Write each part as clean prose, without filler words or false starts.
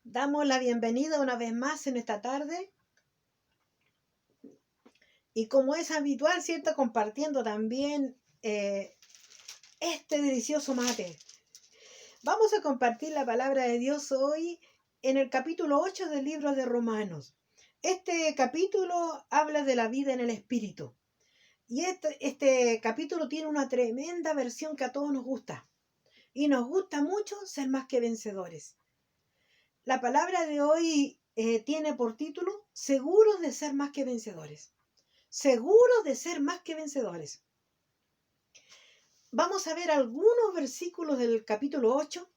Damos la bienvenida una vez más en esta tarde y como es habitual, ¿cierto? Compartiendo también este delicioso mate. Vamos a compartir la palabra de Dios hoy en el capítulo 8 del libro de Romanos. Este capítulo habla de la vida en el Espíritu. Y este capítulo tiene una tremenda versión que a todos nos gusta. Y nos gusta mucho ser más que vencedores. La palabra de hoy tiene por título Seguros de ser más que vencedores. Seguros de ser más que vencedores. Vamos a ver algunos versículos del capítulo 8,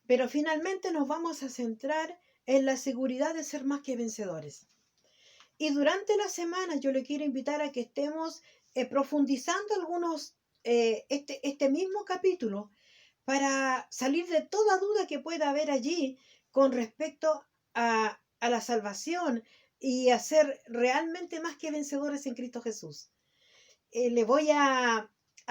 pero finalmente nos vamos a centrar en la seguridad de ser más que vencedores. Y durante la semana yo le quiero invitar a que estemos profundizando este mismo capítulo para salir de toda duda que pueda haber allí con respecto a la salvación y a ser realmente más que vencedores en Cristo Jesús. Le voy a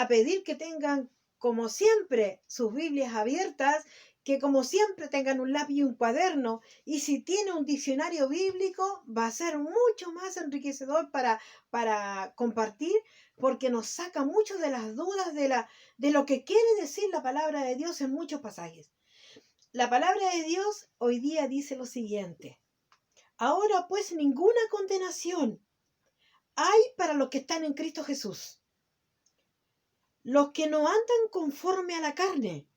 pedir que tengan, como siempre, sus Biblias abiertas, que como siempre tengan un lápiz y un cuaderno, y si tiene un diccionario bíblico va a ser mucho más enriquecedor para compartir, porque nos saca mucho de las dudas de lo que quiere decir la palabra de Dios en muchos pasajes. La palabra de Dios hoy día dice lo siguiente: ahora pues ninguna condenación hay para los que están en Cristo Jesús, los que no andan conforme a la carne,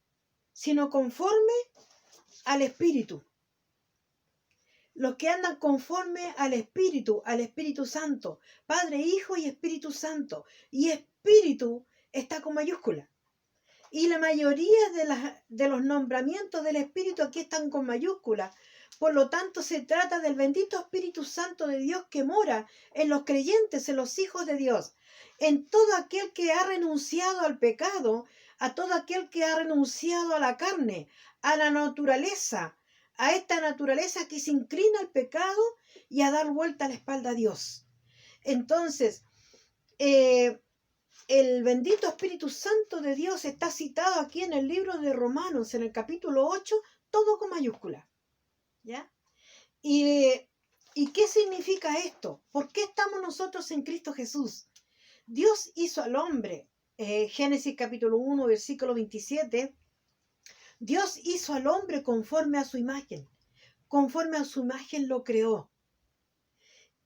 sino conforme al Espíritu. Los que andan conforme al Espíritu Santo, Padre, Hijo y Espíritu Santo. Y Espíritu está con mayúscula. Y la mayoría de los nombramientos del Espíritu aquí están con mayúscula. Por lo tanto, se trata del bendito Espíritu Santo de Dios que mora en los creyentes, en los hijos de Dios, en todo aquel que ha renunciado al pecado, a todo aquel que ha renunciado a la carne, a la naturaleza, a esta naturaleza que se inclina al pecado y a dar vuelta a la espalda a Dios. Entonces, el bendito Espíritu Santo de Dios está citado aquí en el libro de Romanos, en el capítulo 8, todo con mayúscula. ¿Ya? ¿Y qué significa esto? ¿Por qué estamos nosotros en Cristo Jesús? Dios hizo al hombre, Génesis capítulo 1, versículo 27, Dios hizo al hombre conforme a su imagen lo creó.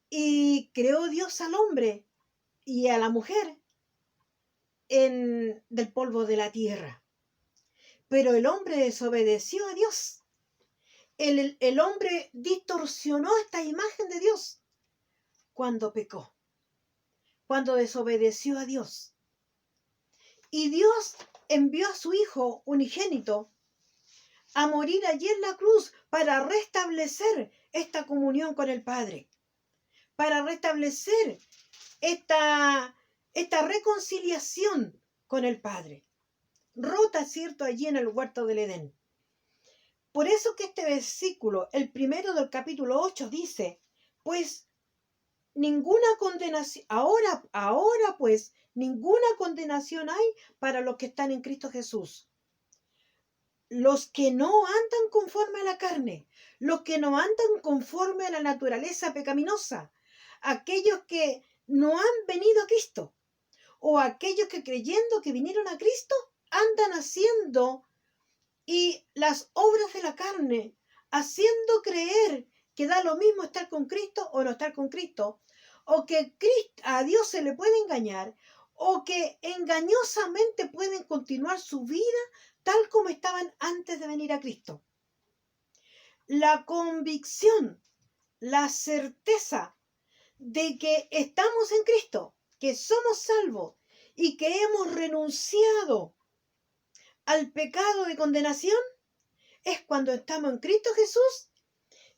Y creó Dios al hombre y a la mujer del polvo de la tierra. Pero el hombre desobedeció a Dios. El hombre distorsionó esta imagen de Dios cuando pecó, cuando desobedeció a Dios. Y Dios envió a su Hijo unigénito a morir allí en la cruz para restablecer esta comunión con el Padre, para restablecer esta reconciliación con el Padre, rota, ¿cierto?, allí en el huerto del Edén. Por eso que este versículo, el primero del capítulo 8, dice, pues ninguna condenación, ahora pues ninguna condenación hay para los que están en Cristo Jesús. Los que no andan conforme a la carne, los que no andan conforme a la naturaleza pecaminosa, aquellos que no han venido a Cristo, o aquellos que creyendo que vinieron a Cristo, andan haciendo y las obras de la carne, haciendo creer que da lo mismo estar con Cristo o no estar con Cristo, o que a Dios se le puede engañar, o que engañosamente pueden continuar su vida tal como estaban antes de venir a Cristo. La convicción, la certeza de que estamos en Cristo, que somos salvos y que hemos renunciado al pecado de condenación, es cuando estamos en Cristo Jesús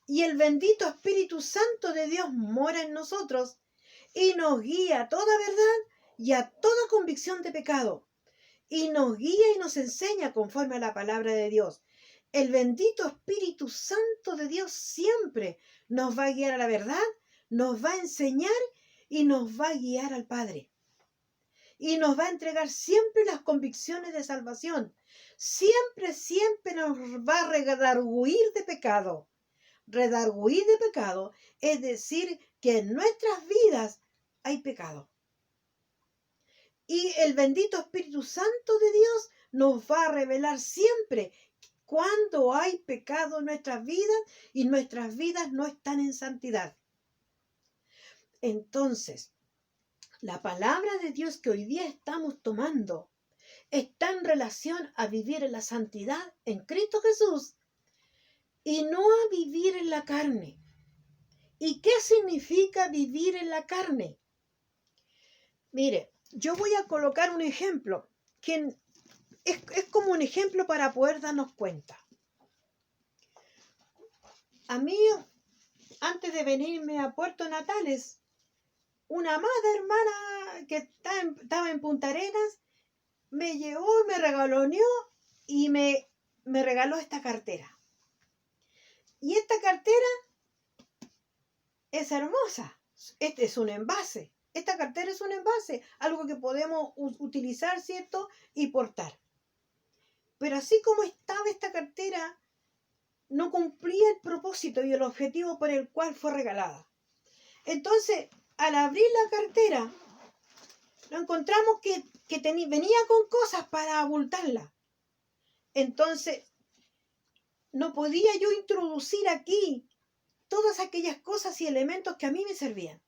y el bendito Espíritu Santo de Dios mora en nosotros y nos guía a toda verdad y a toda convicción de pecado. Y nos guía y nos enseña conforme a la palabra de Dios. El bendito Espíritu Santo de Dios siempre nos va a guiar a la verdad, nos va a enseñar y nos va a guiar al Padre. y nos va a entregar siempre las convicciones de salvación. Siempre, siempre nos va a redarguir de pecado. Redarguir de pecado es decir que en nuestras vidas hay pecado. Y el bendito Espíritu Santo de Dios nos va a revelar siempre cuando hay pecado en nuestras vidas y nuestras vidas no están en santidad. Entonces, la palabra de Dios que hoy día estamos tomando está en relación a vivir en la santidad en Cristo Jesús y no a vivir en la carne. ¿Y qué significa vivir en la carne? Mire, yo voy a colocar un ejemplo que es como un ejemplo para poder darnos cuenta. A mí, antes de venirme a Puerto Natales, una amada hermana que estaba en Punta Arenas me llevó, me regaloneó y me regaló esta cartera. Y esta cartera es hermosa. Este es un envase. Esta cartera es un envase, algo que podemos utilizar, ¿cierto? Y portar. Pero así como estaba esta cartera, no cumplía el propósito y el objetivo por el cual fue regalada. Entonces, al abrir la cartera, nos encontramos que venía con cosas para abultarla. Entonces, no podía yo introducir aquí todas aquellas cosas y elementos que a mí me servían.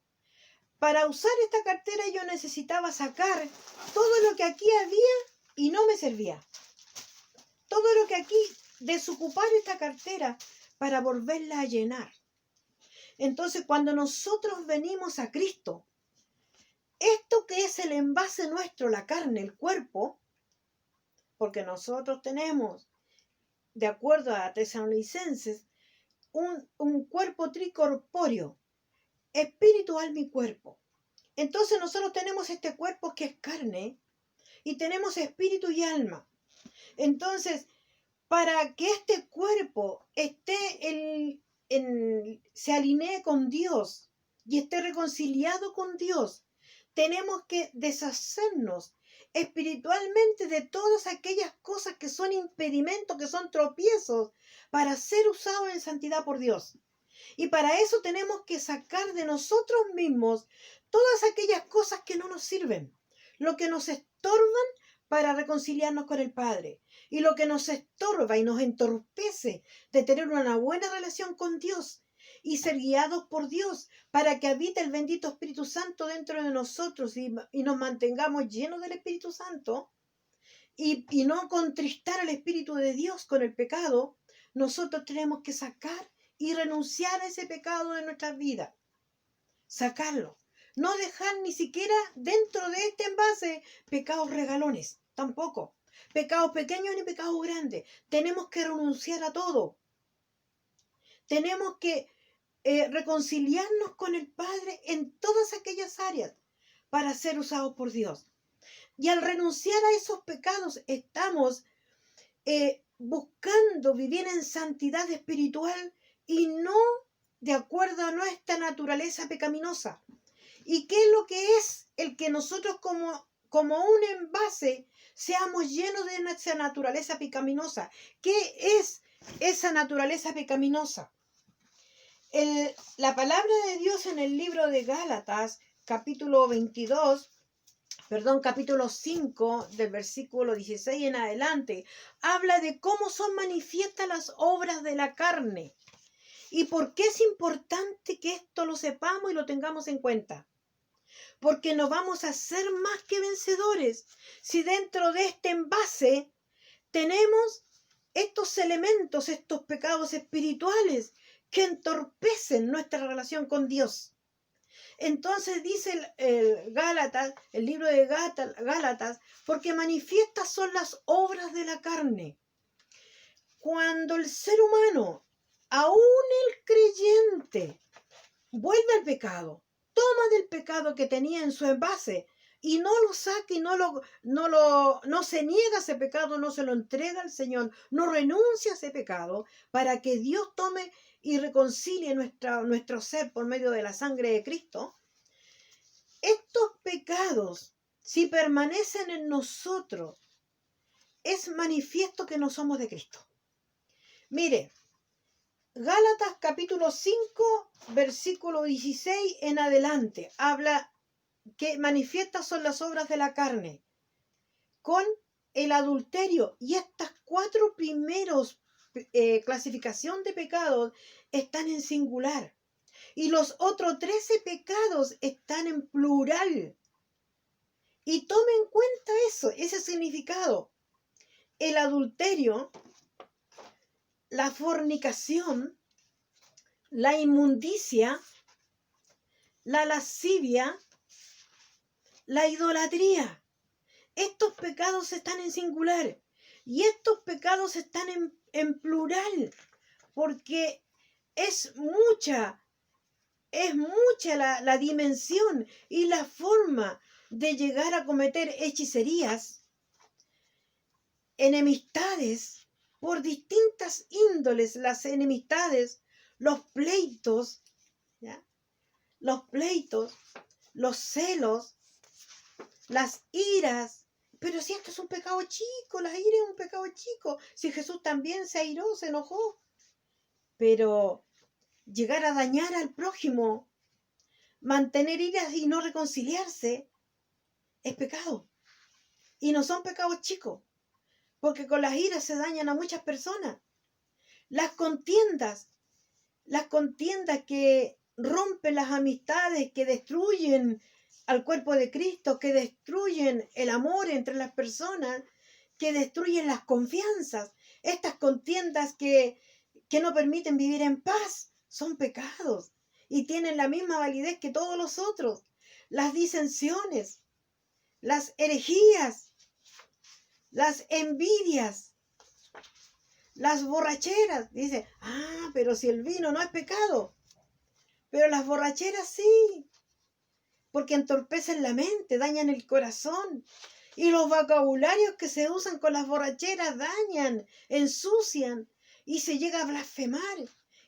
Para usar esta cartera yo necesitaba sacar todo lo que aquí había y no me servía. Todo lo que aquí, desocupar esta cartera para volverla a llenar. Entonces, cuando nosotros venimos a Cristo, esto que es el envase nuestro, la carne, el cuerpo, porque nosotros tenemos, de acuerdo a Tesalonicenses, un cuerpo tricorpóreo, espíritu, alma y cuerpo. Entonces nosotros tenemos este cuerpo que es carne y tenemos espíritu y alma. Entonces, para que este cuerpo se alinee con Dios y esté reconciliado con Dios, tenemos que deshacernos espiritualmente de todas aquellas cosas que son impedimentos, que son tropiezos para ser usados en santidad por Dios. Y para eso tenemos que sacar de nosotros mismos todas aquellas cosas que no nos sirven, lo que nos estorban para reconciliarnos con el Padre y lo que nos estorba y nos entorpece de tener una buena relación con Dios y ser guiados por Dios para que habite el bendito Espíritu Santo dentro de nosotros y nos mantengamos llenos del Espíritu Santo y no contristar al Espíritu de Dios con el pecado. Nosotros tenemos que sacar y renunciar a ese pecado de nuestras vidas. Sacarlo. No dejar ni siquiera dentro de este envase pecados regalones. Tampoco. Pecados pequeños ni pecados grandes. Tenemos que renunciar a todo. Tenemos que reconciliarnos con el Padre en todas aquellas áreas para ser usados por Dios. Y al renunciar a esos pecados estamos buscando vivir en santidad espiritual y no de acuerdo a nuestra naturaleza pecaminosa. ¿Y qué es lo que es el que nosotros como un envase seamos llenos de nuestra naturaleza pecaminosa? ¿Qué es esa naturaleza pecaminosa? La palabra de Dios en el libro de Gálatas, capítulo 5, del versículo 16 en adelante, habla de cómo son manifiestas las obras de la carne. ¿Y por qué es importante que esto lo sepamos y lo tengamos en cuenta? Porque no vamos a ser más que vencedores si dentro de este envase tenemos estos elementos, estos pecados espirituales que entorpecen nuestra relación con Dios. Entonces dice el libro de Gálatas, porque manifiestas son las obras de la carne. Cuando el ser humano, aún el creyente, vuelve al pecado, toma del pecado que tenía en su envase y no lo saca y no se niega a ese pecado, no se lo entrega al Señor, no renuncia a ese pecado para que Dios tome y reconcilie nuestro ser por medio de la sangre de Cristo. Estos pecados si permanecen en nosotros, es manifiesto que no somos de Cristo. Mire, Gálatas capítulo 5, versículo 16 en adelante, habla que manifiestas son las obras de la carne, con el adulterio, y estas 4 primeros clasificación de pecados están en singular, y los otros 13 pecados están en plural. Y tome en cuenta eso, ese significado. El adulterio, la fornicación, la inmundicia, la lascivia, la idolatría. Estos pecados están en singular y estos pecados están en plural, porque es mucha la dimensión y la forma de llegar a cometer hechicerías, enemistades, por distintas índoles, las enemistades, los pleitos, ¿ya? Los celos, las iras. Pero si esto es un pecado chico, la ira es un pecado chico. Si Jesús también se airó, se enojó. Pero llegar a dañar al prójimo, mantener iras y no reconciliarse, es pecado. Y no son pecados chicos, porque con las iras se dañan a muchas personas. Las contiendas que rompen las amistades, que destruyen al cuerpo de Cristo, que destruyen el amor entre las personas, que destruyen las confianzas. Estas contiendas que no permiten vivir en paz son pecados y tienen la misma validez que todos los otros. Las disensiones, las herejías, las envidias, las borracheras. Dice, pero si el vino no es pecado. Pero las borracheras sí, porque entorpecen la mente, dañan el corazón. Y los vocabularios que se usan con las borracheras dañan, ensucian, y se llega a blasfemar,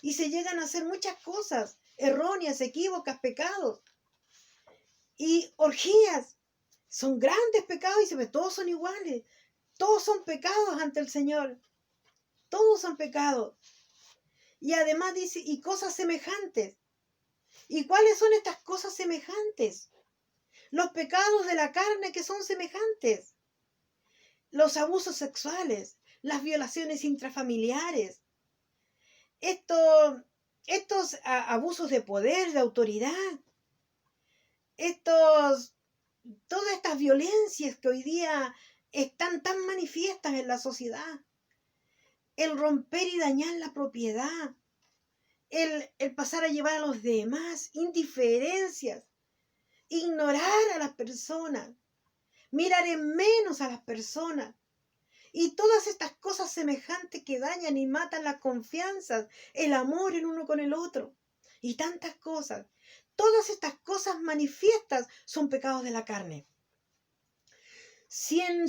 y se llegan a hacer muchas cosas erróneas, equívocas, pecados. Y orgías, son grandes pecados, y todos son iguales, todos son pecados ante el Señor, todos son pecados. Y además dice, y cosas semejantes. ¿Y cuáles son estas cosas semejantes? Los pecados de la carne que son semejantes. Los abusos sexuales, las violaciones intrafamiliares, estos abusos de poder, de autoridad, todas estas violencias que hoy día están tan manifiestas en la sociedad, el romper y dañar la propiedad, el pasar a llevar a los demás, indiferencias, ignorar a las personas, mirar en menos a las personas, y todas estas cosas semejantes que dañan y matan las confianzas, el amor el uno con el otro, y tantas cosas. Todas estas cosas manifiestas son pecados de la carne. Si en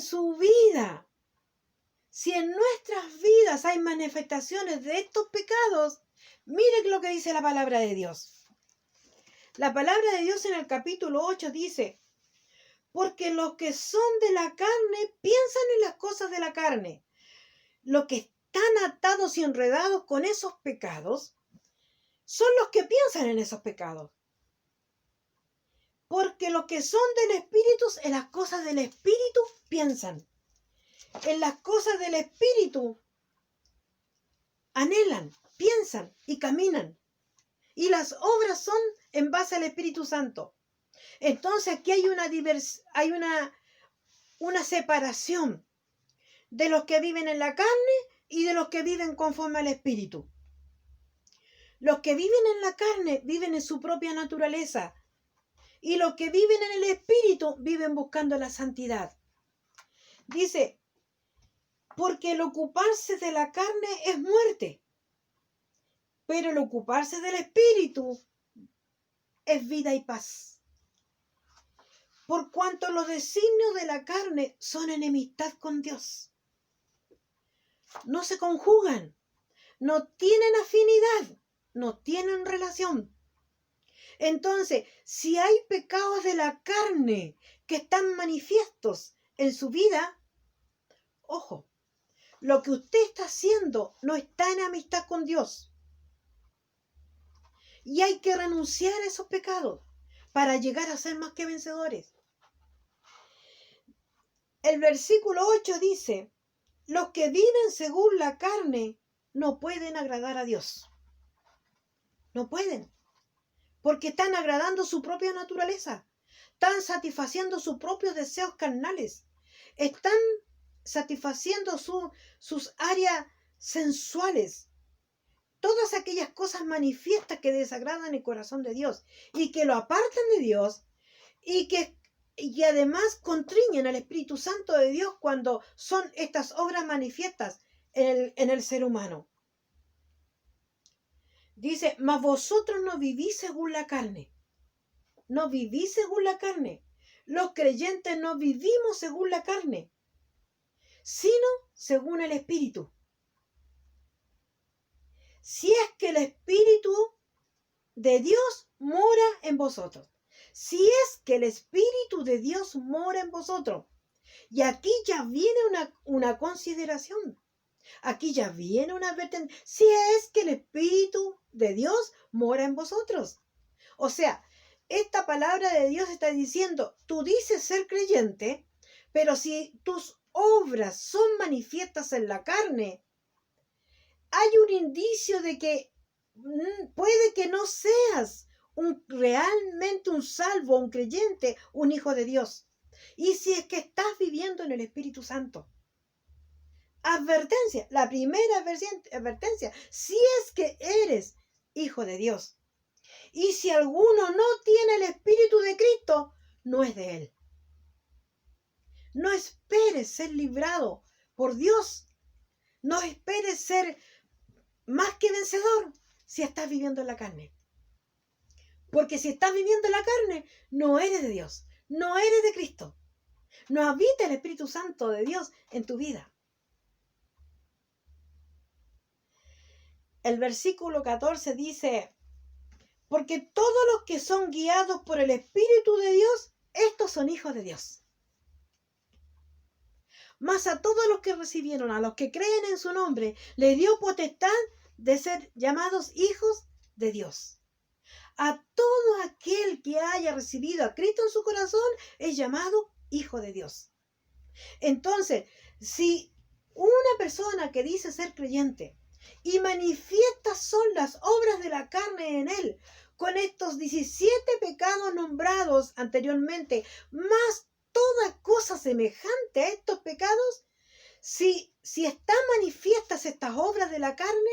nuestras vidas hay manifestaciones de estos pecados, miren lo que dice la palabra de Dios. La palabra de Dios en el capítulo 8 dice, porque los que son de la carne piensan en las cosas de la carne. Los que están atados y enredados con esos pecados son los que piensan en esos pecados. Porque los que son del Espíritu, en las cosas del Espíritu piensan. En las cosas del Espíritu anhelan, piensan y caminan. Y las obras son en base al Espíritu Santo. Entonces aquí hay una separación de los que viven en la carne y de los que viven conforme al Espíritu. Los que viven en la carne viven en su propia naturaleza, y los que viven en el Espíritu viven buscando la santidad. Dice, porque el ocuparse de la carne es muerte, pero el ocuparse del Espíritu es vida y paz. Por cuanto los designios de la carne son enemistad con Dios. No se conjugan, no tienen afinidad, no tienen relación. Entonces, si hay pecados de la carne que están manifiestos en su vida, ojo, lo que usted está haciendo no está en amistad con Dios. Y hay que renunciar a esos pecados para llegar a ser más que vencedores. El versículo 8 dice, los que viven según la carne no pueden agradar a Dios. No pueden, porque están agradando su propia naturaleza, están satisfaciendo sus propios deseos carnales, están satisfaciendo sus áreas sensuales, todas aquellas cosas manifiestas que desagradan el corazón de Dios y que lo apartan de Dios y además contriñen al Espíritu Santo de Dios cuando son estas obras manifiestas en el ser humano. Dice, mas vosotros no vivís según la carne. No vivís según la carne. Los creyentes no vivimos según la carne, sino según el Espíritu. Si es que el Espíritu de Dios mora en vosotros. Si es que el Espíritu de Dios mora en vosotros. Y aquí ya viene una consideración. Aquí ya viene una advertencia. Si es que el Espíritu de Dios mora en vosotros. O sea, esta palabra de Dios está diciendo, tú dices ser creyente, pero si tus obras son manifiestas en la carne, hay un indicio de que puede que no seas realmente un salvo, un creyente, un hijo de Dios. Y si es que estás viviendo en el Espíritu Santo. Advertencia, la primera advertencia, si es que eres hijo de Dios. Y si alguno no tiene el Espíritu de Cristo, no es de él. No esperes ser librado por Dios. No esperes ser más que vencedor si estás viviendo en la carne. Porque si estás viviendo en la carne, no eres de Dios, no eres de Cristo. No habita el Espíritu Santo de Dios en tu vida. El versículo 14 dice, porque todos los que son guiados por el Espíritu de Dios, estos son hijos de Dios. Mas a todos los que recibieron, a los que creen en su nombre, le dio potestad de ser llamados hijos de Dios. A todo aquel que haya recibido a Cristo en su corazón es llamado hijo de Dios. Entonces, si una persona que dice ser creyente y manifiestas son las obras de la carne en él, con estos 17 pecados nombrados anteriormente, más toda cosa semejante a estos pecados, si están manifiestas estas obras de la carne,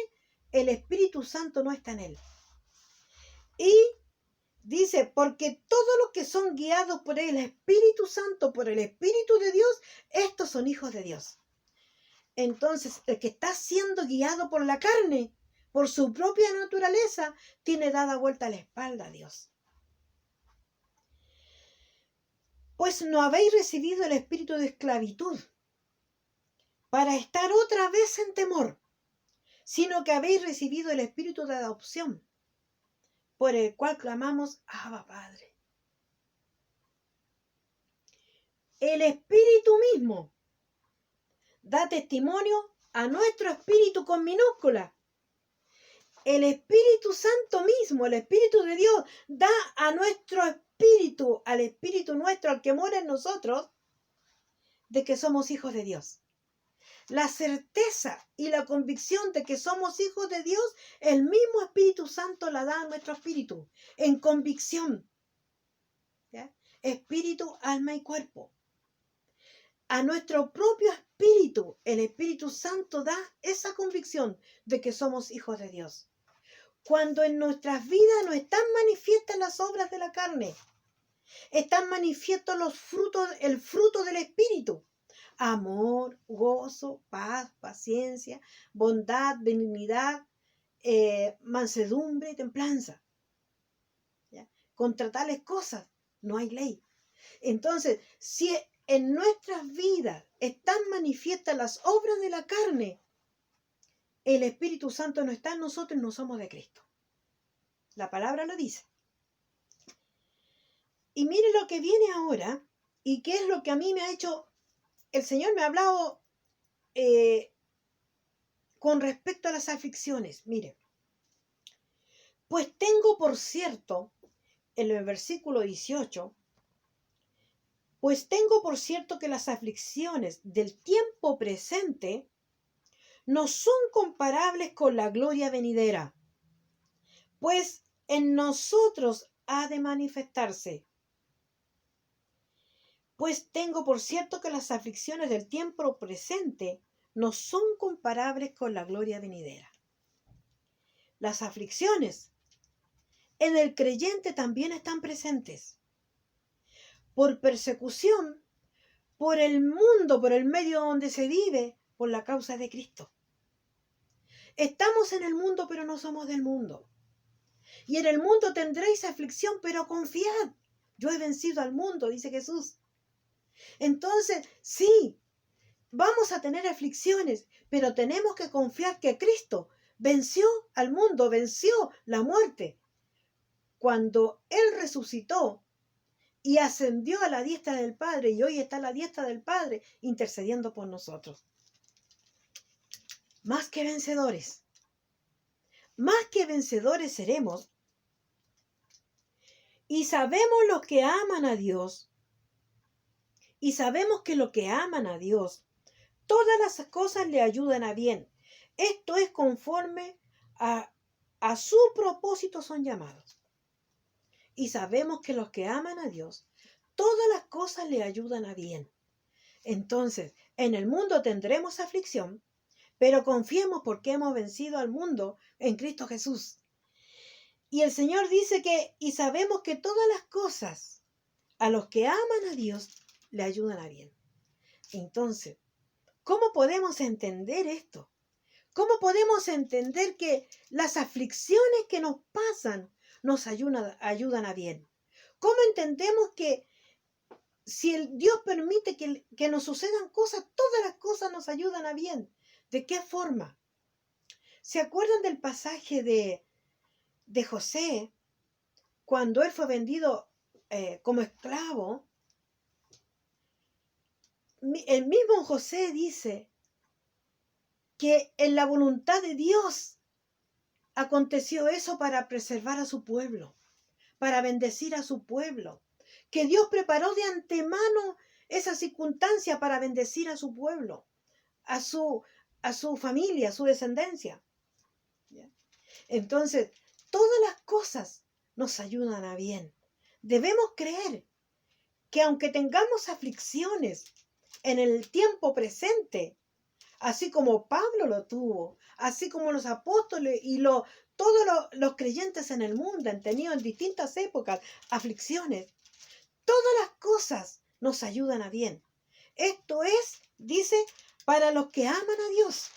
el Espíritu Santo no está en él. Y dice, porque todos los que son guiados por el Espíritu Santo, por el Espíritu de Dios, estos son hijos de Dios. Entonces, el que está siendo guiado por la carne, por su propia naturaleza, tiene dada vuelta la espalda a Dios. Pues no habéis recibido el espíritu de esclavitud para estar otra vez en temor, sino que habéis recibido el espíritu de adopción, por el cual clamamos, Abba, Padre. El Espíritu mismo da testimonio a nuestro espíritu con minúscula. El Espíritu Santo mismo, el Espíritu de Dios, da a nuestro espíritu, al espíritu nuestro, al que mora en nosotros, de que somos hijos de Dios. La certeza y la convicción de que somos hijos de Dios, el mismo Espíritu Santo la da a nuestro espíritu, en convicción. ¿Ya? Espíritu, alma y cuerpo. A nuestro propio espíritu, el Espíritu Santo da esa convicción de que somos hijos de Dios. Cuando en nuestras vidas no están manifiestas las obras de la carne, están manifiestos el fruto del Espíritu. Amor, gozo, paz, paciencia, bondad, benignidad, mansedumbre y templanza. ¿Ya? Contra tales cosas no hay ley. Entonces, si en nuestras vidas están manifiestas las obras de la carne, el Espíritu Santo no está en nosotros y no somos de Cristo. La palabra lo dice. Y mire lo que viene ahora y qué es lo que a mí me ha hecho, el Señor me ha hablado con respecto a las aflicciones. Mire, pues tengo por cierto, en el versículo 18, pues tengo por cierto que las aflicciones del tiempo presente no son comparables con la gloria venidera, pues en nosotros ha de manifestarse. Pues tengo por cierto que las aflicciones del tiempo presente no son comparables con la gloria venidera. Las aflicciones en el creyente también están presentes. Por persecución, por el mundo, por el medio donde se vive, por la causa de Cristo. Estamos en el mundo, pero no somos del mundo. Y en el mundo tendréis aflicción, pero confiad. Yo he vencido al mundo, dice Jesús. Entonces, sí, vamos a tener aflicciones, pero tenemos que confiar que Cristo venció al mundo, venció la muerte. Cuando Él resucitó y ascendió a la diestra del Padre, y hoy está a la diestra del Padre intercediendo por nosotros. Más que vencedores seremos. Y sabemos los que aman a Dios, y sabemos que los que aman a Dios, todas las cosas le ayudan a bien. Esto es conforme a su propósito son llamados. Y sabemos que los que aman a Dios, todas las cosas le ayudan a bien. Entonces, en el mundo tendremos aflicción, pero confiemos porque hemos vencido al mundo en Cristo Jesús. Y el Señor dice que, y sabemos que todas las cosas a los que aman a Dios le ayudan a bien. Entonces, ¿cómo podemos entender esto? ¿Cómo podemos entender que las aflicciones que nos pasan nos ayudan a bien? ¿Cómo entendemos que si Dios permite que nos sucedan cosas, todas las cosas nos ayudan a bien? ¿De qué forma? ¿Se acuerdan del pasaje de José cuando él fue vendido como esclavo? El mismo José dice que en la voluntad de Dios aconteció eso para preservar a su pueblo, para bendecir a su pueblo, que Dios preparó de antemano esa circunstancia para bendecir a su pueblo, a su familia, a su descendencia. ¿Ya? Entonces, todas las cosas nos ayudan a bien. Debemos creer que aunque tengamos aflicciones en el tiempo presente, así como Pablo lo tuvo, así como los apóstoles y todos los creyentes en el mundo han tenido en distintas épocas aflicciones, todas las cosas nos ayudan a bien. Esto es, dice, para los que aman a Dios.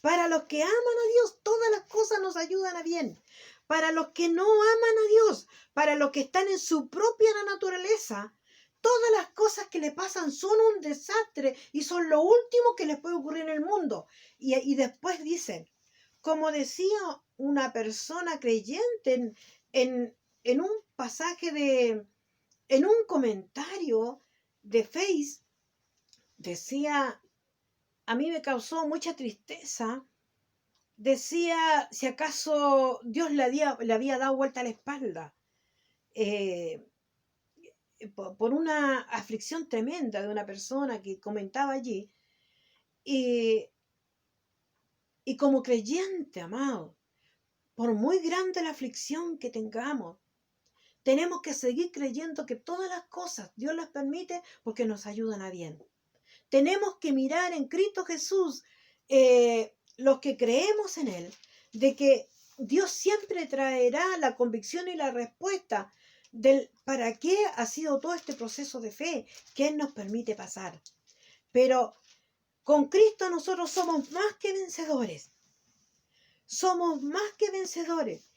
Para los que aman a Dios, todas las cosas nos ayudan a bien. Para los que no aman a Dios, para los que están en su propia naturaleza, todas las cosas que le pasan son un desastre y son lo último que les puede ocurrir en el mundo. Y después dicen, como decía una persona creyente en un pasaje en un comentario de Face, decía, a mí me causó mucha tristeza, decía si acaso Dios le había dado vuelta a la espalda por una aflicción tremenda de una persona que comentaba allí. Y como creyente, amado, por muy grande la aflicción que tengamos, tenemos que seguir creyendo que todas las cosas Dios las permite porque nos ayudan a bien. Tenemos que mirar en Cristo Jesús, los que creemos en Él, de que Dios siempre traerá la convicción y la respuesta del para qué ha sido todo este proceso de fe que Él nos permite pasar. Pero con Cristo nosotros somos más que vencedores. Somos más que vencedores.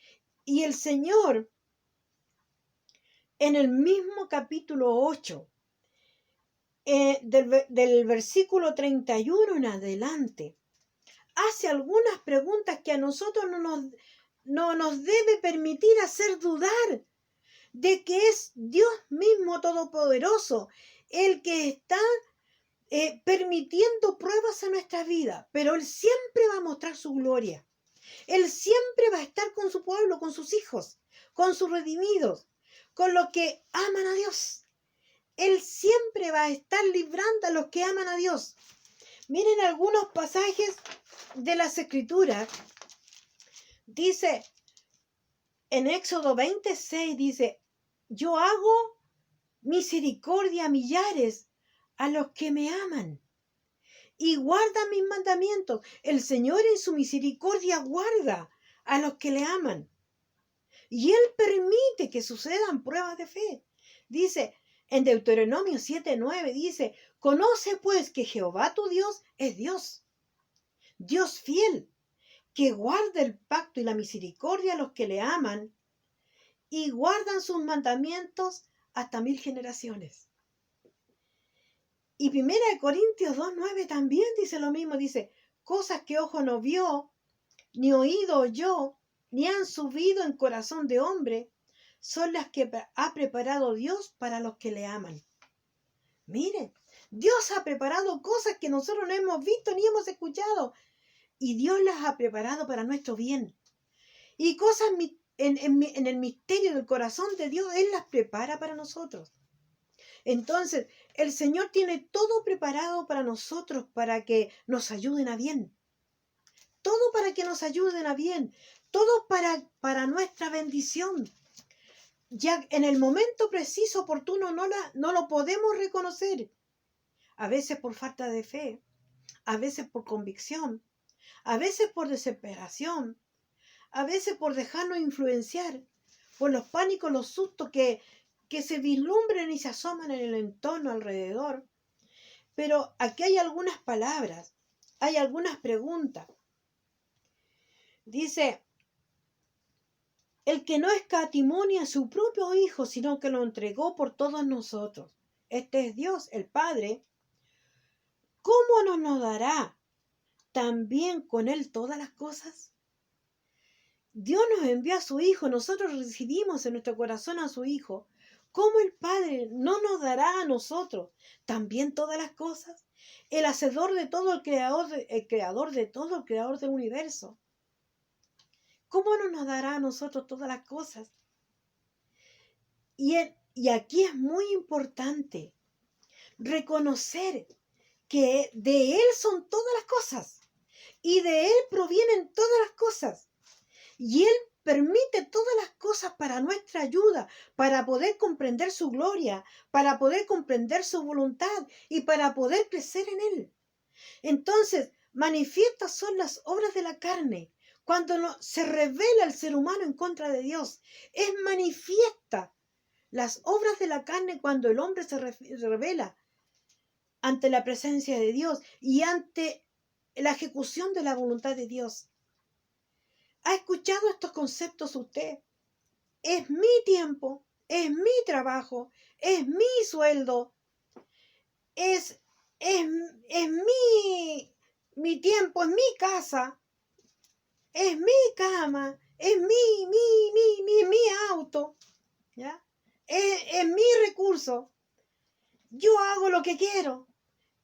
Y el Señor, en el mismo capítulo 8, del versículo 31 en adelante, hace algunas preguntas que a nosotros no nos debe permitir hacer dudar. de que es Dios mismo todopoderoso el que está permitiendo pruebas en nuestra vida, pero Él siempre va a mostrar su gloria. Él siempre va a estar con su pueblo, con sus hijos, con sus redimidos, con los que aman a Dios. Él siempre va a estar librando a los que aman a Dios. Miren algunos pasajes de las Escrituras. Dice, en Éxodo 26, dice, yo hago misericordia a millares a los que me aman y guardan mis mandamientos. El Señor en su misericordia guarda a los que le aman. Y Él permite que sucedan pruebas de fe. Dice, en Deuteronomio 7:9, dice, conoce pues que Jehová tu Dios es Dios, Dios fiel, que guarda el pacto y la misericordia a los que le aman y guardan sus mandamientos hasta 1000 generaciones. Y 1 Corintios 2:9 también dice lo mismo, dice, cosas que ojo no vio, ni oído oyó, ni han subido en corazón de hombre, son las que ha preparado Dios para los que le aman. Mire, Dios ha preparado cosas que nosotros no hemos visto ni hemos escuchado, y Dios las ha preparado para nuestro bien. Y cosas en el misterio del corazón de Dios, Él las prepara para nosotros. Entonces, el Señor tiene todo preparado para nosotros, para que nos ayuden a bien. Todo para que nos ayuden a bien. Todo para nuestra bendición. Ya en el momento preciso, oportuno, no lo podemos reconocer. A veces por falta de fe, a veces por convicción, a veces por desesperación, a veces por dejarnos influenciar por los pánicos, los sustos que se vislumbran y se asoman en el entorno alrededor. Pero aquí hay algunas palabras, hay algunas preguntas. Dice, el que no escatimó ni a su propio Hijo, sino que lo entregó por todos nosotros. Este es Dios, el Padre. ¿Cómo no nos dará también con Él todas las cosas? Dios nos envió a su Hijo, nosotros recibimos en nuestro corazón a su Hijo. ¿Cómo el Padre no nos dará a nosotros también todas las cosas? El hacedor de todo, el creador de todo, el creador del universo. ¿Cómo no nos dará a nosotros todas las cosas? Y aquí es muy importante reconocer que de Él son todas las cosas y de Él provienen todas las cosas. Y Él permite todas las cosas para nuestra ayuda, para poder comprender su gloria, para poder comprender su voluntad y para poder crecer en Él. Entonces, manifiestas son las obras de la carne. Cuando se revela el ser humano en contra de Dios, es manifiesta las obras de la carne cuando el hombre se revela ante la presencia de Dios y ante la ejecución de la voluntad de Dios. ¿Ha escuchado estos conceptos usted? Es mi tiempo, es mi trabajo, es mi sueldo, es mi tiempo, es mi casa, es mi cama, es mi auto, ¿ya? Es mi recurso. Yo hago lo que quiero.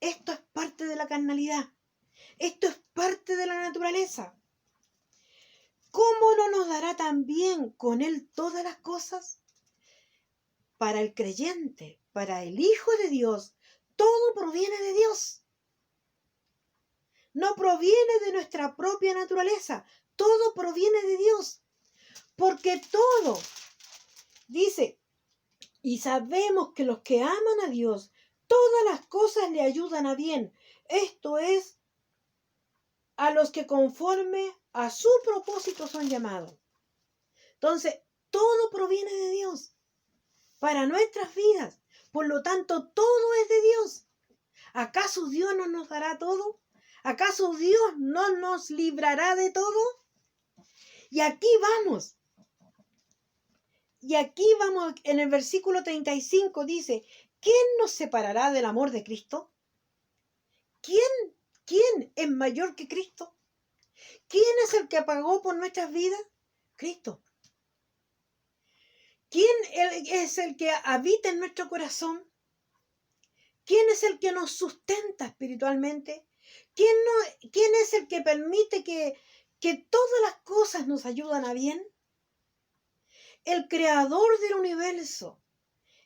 Esto es parte de la carnalidad. Esto es parte de la naturaleza. ¿Cómo no nos dará también con Él todas las cosas? Para el creyente, para el Hijo de Dios, todo proviene de Dios. No proviene de nuestra propia naturaleza, todo proviene de Dios. Porque todo, dice, y sabemos que los que aman a Dios, todas las cosas le ayudan a bien. Esto es, a los que conforme a su propósito son llamados. Entonces, todo proviene de Dios para nuestras vidas. Por lo tanto, todo es de Dios. ¿Acaso Dios no nos dará todo? ¿Acaso Dios no nos librará de todo? Y aquí vamos. En el versículo 35 dice, ¿quién nos separará del amor de Cristo? ¿Quién es mayor que Cristo? ¿Quién es el que pagó por nuestras vidas? Cristo. ¿Quién es el que habita en nuestro corazón? ¿Quién es el que nos sustenta espiritualmente? ¿Quién es el que permite que todas las cosas nos ayudan a bien? El creador del universo,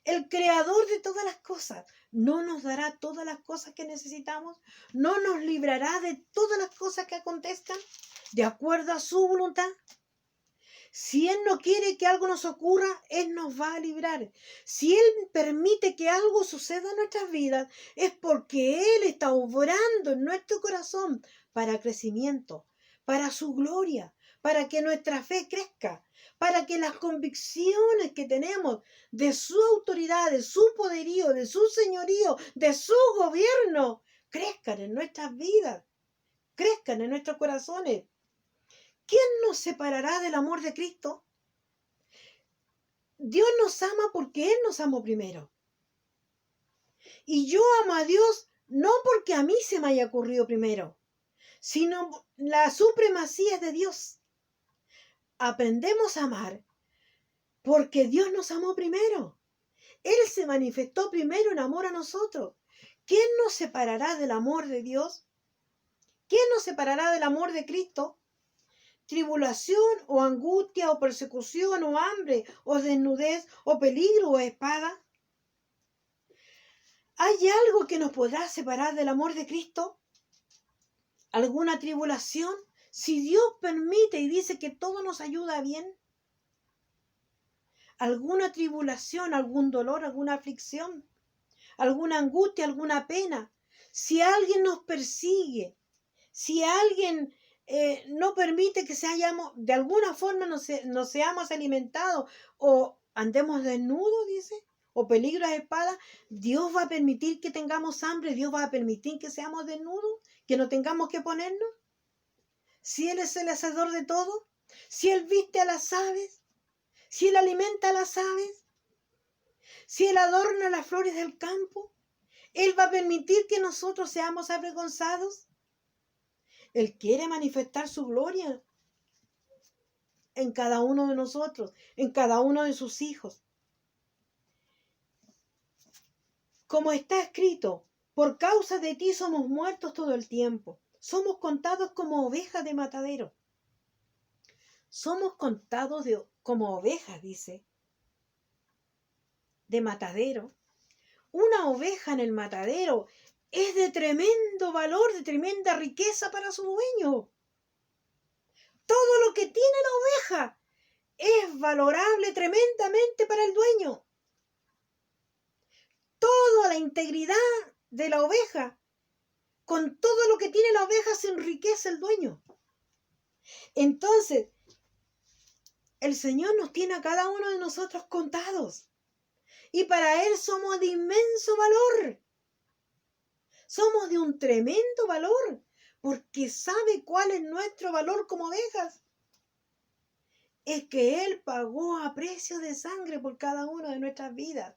el creador de todas las cosas, ¿no nos dará todas las cosas que necesitamos? ¿No nos librará de todas las cosas que acontezcan de acuerdo a su voluntad? Si Él no quiere que algo nos ocurra, Él nos va a librar. Si Él permite que algo suceda en nuestras vidas, es porque Él está obrando en nuestro corazón para crecimiento, para su gloria, para que nuestra fe crezca, para que las convicciones que tenemos de su autoridad, de su poderío, de su señorío, de su gobierno, crezcan en nuestras vidas, crezcan en nuestros corazones. ¿Quién nos separará del amor de Cristo? Dios nos ama porque Él nos amó primero. Y yo amo a Dios no porque a mí se me haya ocurrido primero, sino la supremacía es de Dios. Aprendemos a amar porque Dios nos amó primero. Él se manifestó primero en amor a nosotros. ¿Quién nos separará del amor de Dios? ¿Quién nos separará del amor de Cristo? Tribulación o angustia o persecución o hambre o desnudez o peligro o espada. ¿Hay algo que nos podrá separar del amor de Cristo? ¿Alguna tribulación? Si Dios permite y dice que todo nos ayuda bien. ¿Alguna tribulación, algún dolor, alguna aflicción, alguna angustia, alguna pena? Si alguien nos persigue, si alguien no permite que de alguna forma no seamos alimentados o andemos desnudos, dice, o peligro de espada, Dios va a permitir que tengamos hambre, Dios va a permitir que seamos desnudos, que no tengamos que ponernos. Si Él es el hacedor de todo, si Él viste a las aves, si Él alimenta a las aves, si Él adorna las flores del campo, Él va a permitir que nosotros seamos avergonzados. Él quiere manifestar su gloria en cada uno de nosotros, en cada uno de sus hijos. Como está escrito, por causa de ti somos muertos todo el tiempo. Somos contados como ovejas de matadero. Somos contados como ovejas, dice, de matadero. Una oveja en el matadero es de tremendo valor, de tremenda riqueza para su dueño. Todo lo que tiene la oveja es valorable tremendamente para el dueño. Toda la integridad de la oveja, con todo lo que tiene la oveja, se enriquece el dueño. Entonces, el Señor nos tiene a cada uno de nosotros contados. Y para Él somos de inmenso valor. Somos de un tremendo valor, porque sabe cuál es nuestro valor como ovejas. Es que Él pagó a precio de sangre por cada una de nuestras vidas.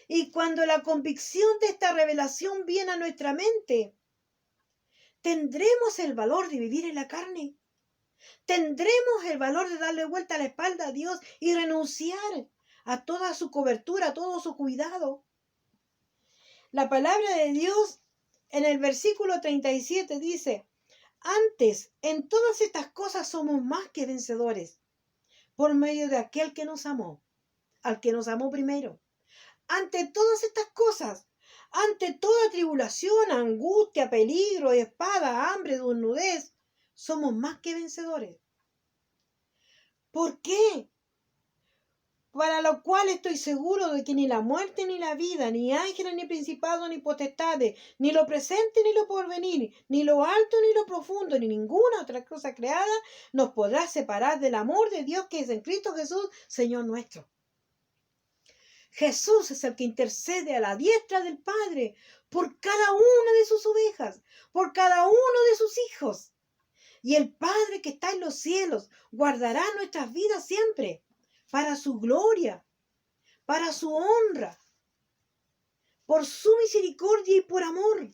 Y cuando la convicción de esta revelación viene a nuestra mente, tendremos el valor de vivir en la carne. Tendremos el valor de darle vuelta a la espalda a Dios y renunciar a toda su cobertura, a todo su cuidado. La palabra de Dios en el versículo 37 dice: antes, en todas estas cosas somos más que vencedores, por medio de aquel que nos amó, al que nos amó primero. Ante todas estas cosas, ante toda tribulación, angustia, peligro, espada, hambre, desnudez, somos más que vencedores. ¿Por qué? Para lo cual estoy seguro de que ni la muerte ni la vida, ni ángeles, ni principados, ni potestades, ni lo presente ni lo porvenir, ni lo alto ni lo profundo, ni ninguna otra cosa creada nos podrá separar del amor de Dios que es en Cristo Jesús, Señor nuestro. Jesús es el que intercede a la diestra del Padre por cada una de sus ovejas, por cada uno de sus hijos. Y el Padre que está en los cielos guardará nuestras vidas siempre, para su gloria, para su honra, por su misericordia y por amor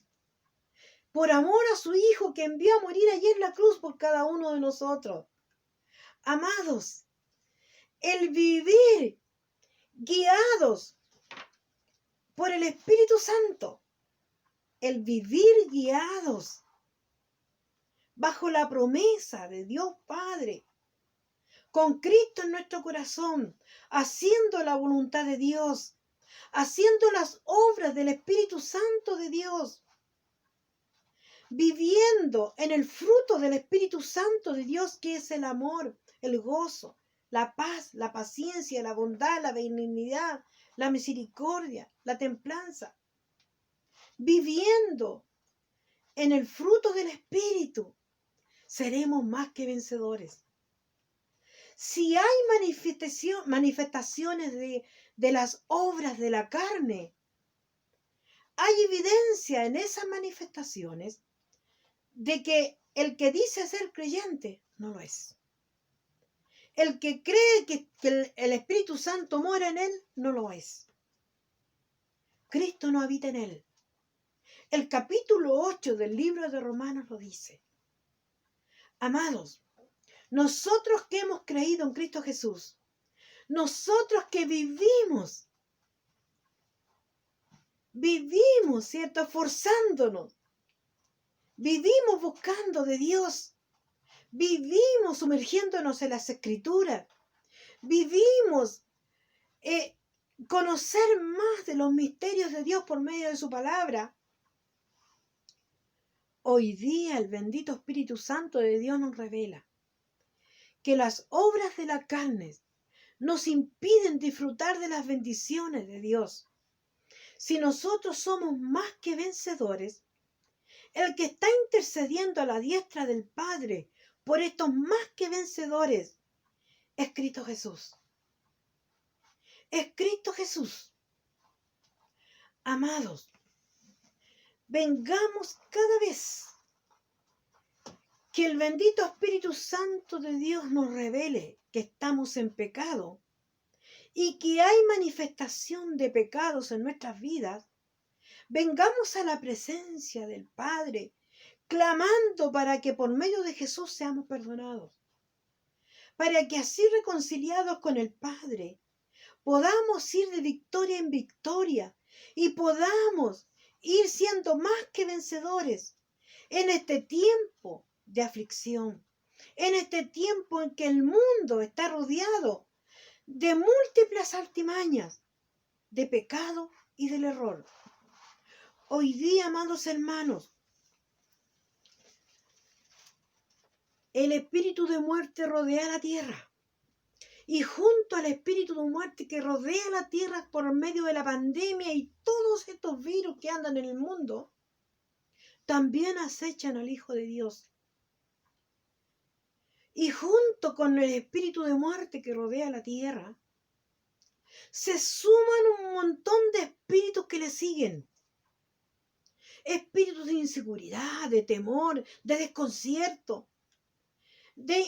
a su Hijo que envió a morir allí en la cruz por cada uno de nosotros. Amados, el vivir guiados por el Espíritu Santo, el vivir guiados bajo la promesa de Dios Padre, con Cristo en nuestro corazón, haciendo la voluntad de Dios, haciendo las obras del Espíritu Santo de Dios, viviendo en el fruto del Espíritu Santo de Dios, que es el amor, el gozo, la paz, la paciencia, la bondad, la benignidad, la misericordia, la templanza. Viviendo en el fruto del Espíritu, seremos más que vencedores. Si hay manifestaciones de las obras de la carne, hay evidencia en esas manifestaciones de que el que dice ser creyente no lo es. El que cree que el Espíritu Santo mora en él no lo es. Cristo no habita en él. El capítulo 8 del libro de Romanos lo dice. Amados, nosotros que hemos creído en Cristo Jesús, nosotros que vivimos, ¿cierto? Esforzándonos, vivimos buscando de Dios, vivimos sumergiéndonos en las Escrituras, vivimos conocer más de los misterios de Dios por medio de su palabra. Hoy día el bendito Espíritu Santo de Dios nos revela que las obras de la carne nos impiden disfrutar de las bendiciones de Dios. Si nosotros somos más que vencedores, el que está intercediendo a la diestra del Padre por estos más que vencedores es Cristo Jesús. Es Cristo Jesús. Amados, vengamos cada vez que el bendito Espíritu Santo de Dios nos revele que estamos en pecado y que hay manifestación de pecados en nuestras vidas. Vengamos a la presencia del Padre, clamando para que por medio de Jesús seamos perdonados, para que así reconciliados con el Padre podamos ir de victoria en victoria y podamos ir siendo más que vencedores en este tiempo de aflicción, en este tiempo en que el mundo está rodeado de múltiples artimañas, de pecado y del error. Hoy día, amados hermanos, el espíritu de muerte rodea la tierra. Y junto al espíritu de muerte que rodea la tierra por medio de la pandemia y todos estos virus que andan en el mundo, también acechan al Hijo de Dios. Y junto con el espíritu de muerte que rodea la tierra, se suman un montón de espíritus que le siguen. Espíritus de inseguridad, de temor, de desconcierto. De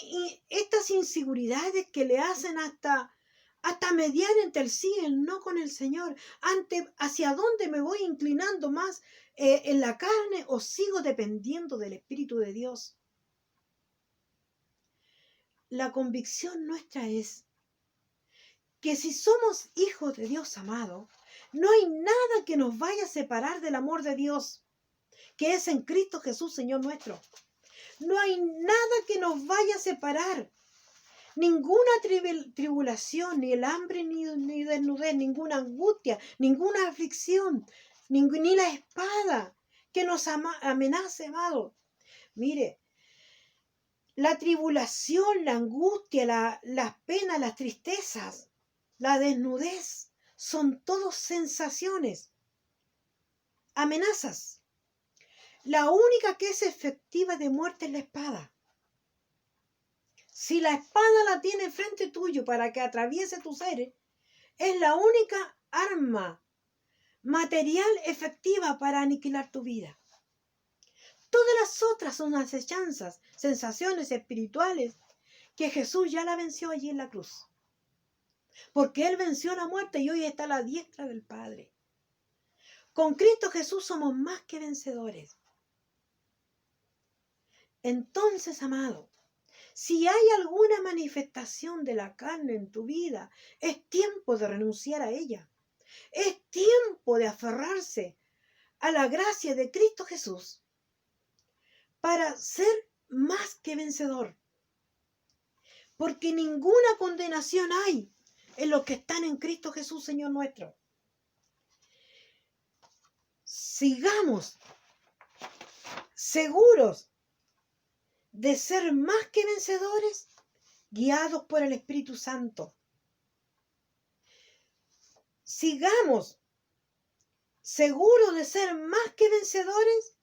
estas inseguridades que le hacen hasta mediar entre el sí y el no con el Señor. ¿Hacia dónde me voy inclinando más en la carne o sigo dependiendo del Espíritu de Dios? La convicción nuestra es que si somos hijos de Dios amado, no hay nada que nos vaya a separar del amor de Dios, que es en Cristo Jesús, Señor nuestro. No hay nada que nos vaya a separar. Ninguna tribulación, ni el hambre, ni desnudez, ninguna angustia, ninguna aflicción, ni la espada que nos amenace, amado. Mire, la tribulación, la angustia, las penas, las tristezas, la desnudez, son todos sensaciones, amenazas. La única que es efectiva de muerte es la espada. Si la espada la tiene frente tuyo para que atraviese tu ser, es la única arma material efectiva para aniquilar tu vida. Todas las otras son acechanzas, sensaciones espirituales que Jesús ya la venció allí en la cruz. Porque Él venció la muerte y hoy está a la diestra del Padre. Con Cristo Jesús somos más que vencedores. Entonces, amado, Si hay alguna manifestación de la carne en tu vida, es tiempo de renunciar a ella. Es tiempo de aferrarse a la gracia de Cristo Jesús para ser más que vencedor. Porque ninguna condenación hay en los que están en Cristo Jesús, Señor nuestro. Sigamos seguros de ser más que vencedores, guiados por el Espíritu Santo. Sigamos seguros de ser más que vencedores,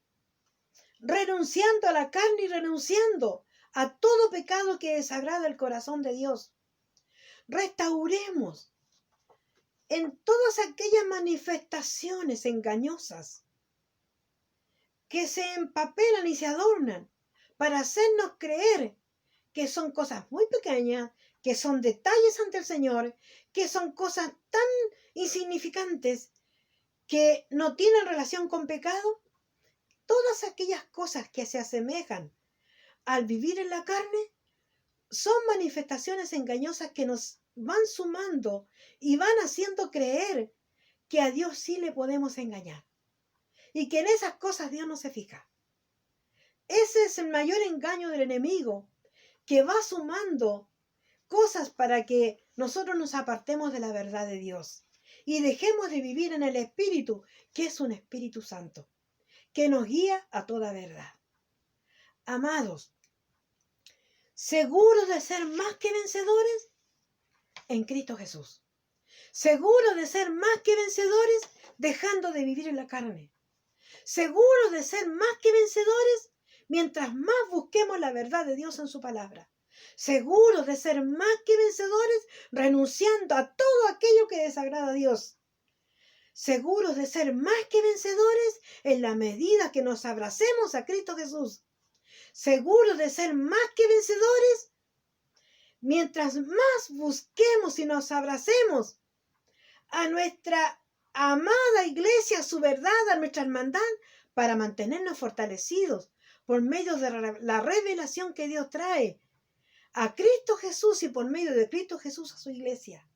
renunciando a la carne y renunciando a todo pecado que desagrada el corazón de Dios. Restauremos en todas aquellas manifestaciones engañosas que se empapelan y se adornan para hacernos creer que son cosas muy pequeñas, que son detalles ante el Señor, que son cosas tan insignificantes que no tienen relación con pecado. Todas aquellas cosas que se asemejan al vivir en la carne son manifestaciones engañosas que nos van sumando y van haciendo creer que a Dios sí le podemos engañar y que en esas cosas Dios no se fija. Ese es el mayor engaño del enemigo, que va sumando cosas para que nosotros nos apartemos de la verdad de Dios y dejemos de vivir en el Espíritu, que es un Espíritu Santo, que nos guía a toda verdad. Amados, seguros de ser más que vencedores en Cristo Jesús. Seguros de ser más que vencedores dejando de vivir en la carne. Seguros de ser más que vencedores mientras más busquemos la verdad de Dios en su palabra. Seguros de ser más que vencedores renunciando a todo aquello que desagrada a Dios. Seguros de ser más que vencedores en la medida que nos abracemos a Cristo Jesús. Seguros de ser más que vencedores mientras más busquemos y nos abracemos a nuestra amada iglesia, a su verdad, a nuestra hermandad, para mantenernos fortalecidos por medio de la revelación que Dios trae a Cristo Jesús y por medio de Cristo Jesús a su iglesia.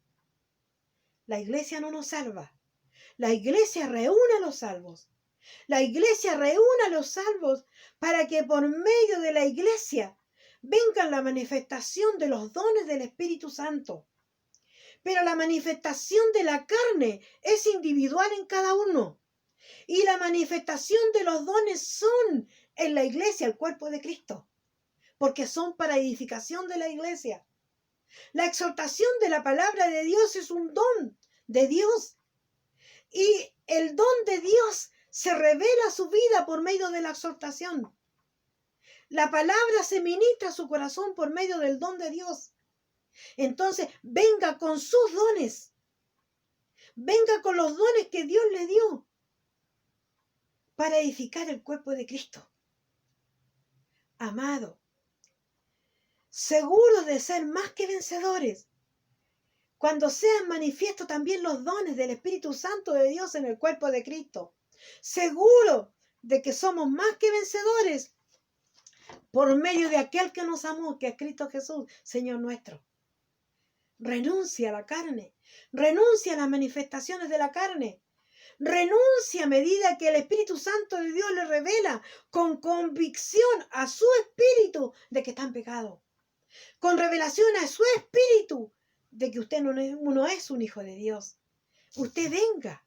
La iglesia no nos salva. La iglesia reúne a los salvos. La iglesia reúne a los salvos para que por medio de la iglesia venga la manifestación de los dones del Espíritu Santo. Pero la manifestación de la carne es individual en cada uno. Y la manifestación de los dones son en la iglesia, el cuerpo de Cristo. Porque son para edificación de la iglesia. La exhortación de la palabra de Dios es un don de Dios. Y el don de Dios se revela a su vida por medio de la exhortación. La palabra se ministra a su corazón por medio del don de Dios. Entonces, venga con sus dones. Venga con los dones que Dios le dio para edificar el cuerpo de Cristo. Amado, seguros de ser más que vencedores, cuando sean manifiestos también los dones del Espíritu Santo de Dios en el cuerpo de Cristo. Seguro de que somos más que vencedores por medio de aquel que nos amó, que es Cristo Jesús, Señor nuestro. Renuncia a la carne, renuncia a las manifestaciones de la carne, renuncia a medida que el Espíritu Santo de Dios le revela con convicción a su espíritu de que está en pecado, con revelación a su espíritu de que usted no es un hijo de Dios. Usted venga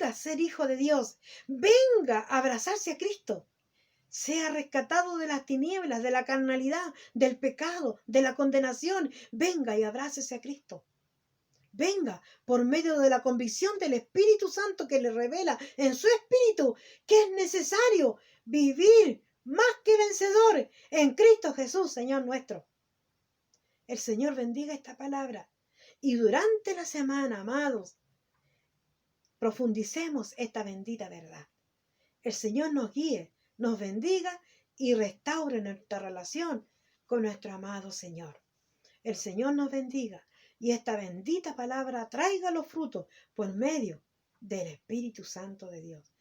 a ser hijo de Dios, venga a abrazarse a Cristo. Sea rescatado de las tinieblas, de la carnalidad, del pecado, de la condenación. Venga y abrácese a Cristo. Venga por medio de la convicción del Espíritu Santo que le revela en su espíritu que es necesario vivir más que vencedor en Cristo Jesús, Señor nuestro. El Señor bendiga esta palabra. Y durante la semana, amados, profundicemos esta bendita verdad. El Señor nos guíe, nos bendiga y restaure nuestra relación con nuestro amado Señor. El Señor nos bendiga y esta bendita palabra traiga los frutos por medio del Espíritu Santo de Dios.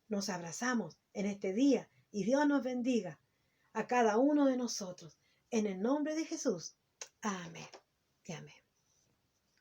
Nos abrazamos en este día y Dios nos bendiga a cada uno de nosotros En el nombre de Jesús. Amén y amén.